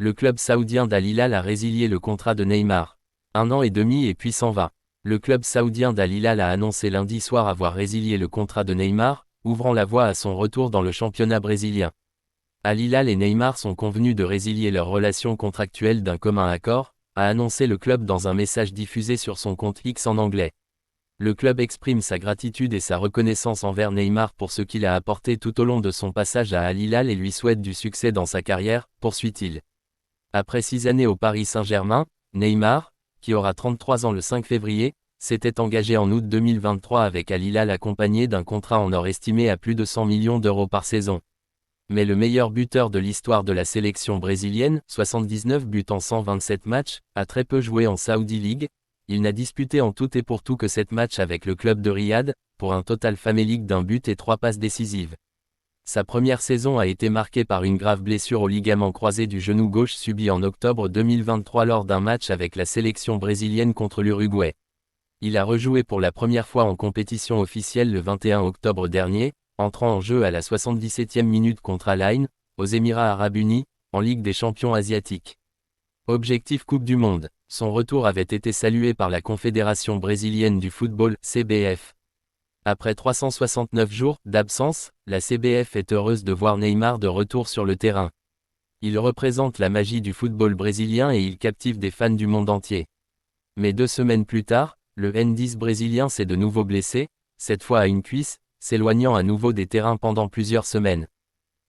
Le club saoudien d'Al Hilal a résilié le contrat de Neymar. 1 an et demi et puis s'en va. Le club saoudien d'Al Hilal a annoncé lundi soir avoir résilié le contrat de Neymar, ouvrant la voie à son retour dans le championnat brésilien. Al Hilal et Neymar sont convenus de résilier leur relation contractuelle d'un commun accord, a annoncé le club dans un message diffusé sur son compte X en anglais. Le club exprime sa gratitude et sa reconnaissance envers Neymar pour ce qu'il a apporté tout au long de son passage à Al Hilal et lui souhaite du succès dans sa carrière, poursuit-il. Après 6 années au Paris Saint-Germain, Neymar, qui aura 33 ans le 5 février, s'était engagé en août 2023 avec Al Hilal accompagné d'un contrat en or estimé à plus de 100 millions d'euros par saison. Mais le meilleur buteur de l'histoire de la sélection brésilienne, 79 buts en 127 matchs, a très peu joué en Saudi League. Il n'a disputé en tout et pour tout que 7 matchs avec le club de Riyad, pour un total famélique d'un but et 3 passes décisives. Sa première saison a été marquée par une grave blessure au ligament croisé du genou gauche subie en octobre 2023 lors d'un match avec la sélection brésilienne contre l'Uruguay. Il a rejoué pour la première fois en compétition officielle le 21 octobre dernier, entrant en jeu à la 77e minute contre Al Ain, aux Émirats Arabes Unis, en Ligue des champions asiatiques. Objectif Coupe du Monde. Son retour avait été salué par la Confédération brésilienne du football, CBF. Après 369 jours d'absence, la CBF est heureuse de voir Neymar de retour sur le terrain. Il représente la magie du football brésilien et il captive des fans du monde entier. Mais 2 semaines plus tard, le N10 brésilien s'est de nouveau blessé, cette fois à une cuisse, s'éloignant à nouveau des terrains pendant plusieurs semaines.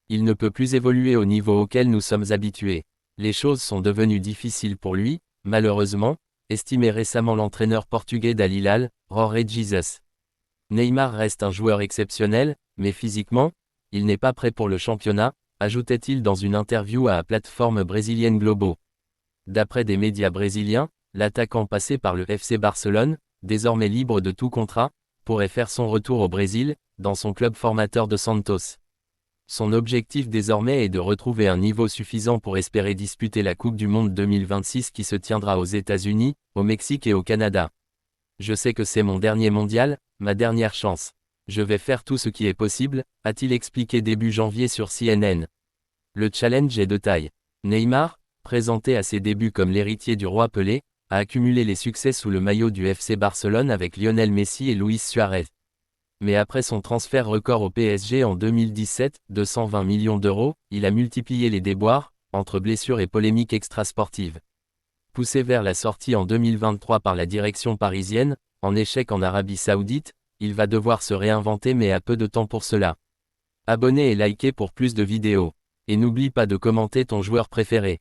Il ne peut plus évoluer au niveau auquel nous sommes habitués. Les choses sont devenues difficiles pour lui, malheureusement, estimait récemment l'entraîneur portugais d'Al Hilal, Jorge Jesus. Neymar reste un joueur exceptionnel, mais physiquement, il n'est pas prêt pour le championnat, ajoutait-il dans une interview à la plateforme brésilienne Globo. D'après des médias brésiliens, l'attaquant passé par le FC Barcelone, désormais libre de tout contrat, pourrait faire son retour au Brésil, dans son club formateur de Santos. Son objectif désormais est de retrouver un niveau suffisant pour espérer disputer la Coupe du Monde 2026 qui se tiendra aux États-Unis, au Mexique et au Canada. Je sais que c'est mon dernier mondial, ma dernière chance. Je vais faire tout ce qui est possible, a-t-il expliqué début janvier sur CNN. Le challenge est de taille. Neymar, présenté à ses débuts comme l'héritier du roi Pelé, a accumulé les succès sous le maillot du FC Barcelone avec Lionel Messi et Luis Suarez. Mais après son transfert record au PSG en 2017, 220 millions d'euros, il a multiplié les déboires, entre blessures et polémiques extrasportives. Poussé vers la sortie en 2023 par la direction parisienne, en échec en Arabie Saoudite, il va devoir se réinventer mais a peu de temps pour cela. Abonnez et likez pour plus de vidéos. Et n'oublie pas de commenter ton joueur préféré.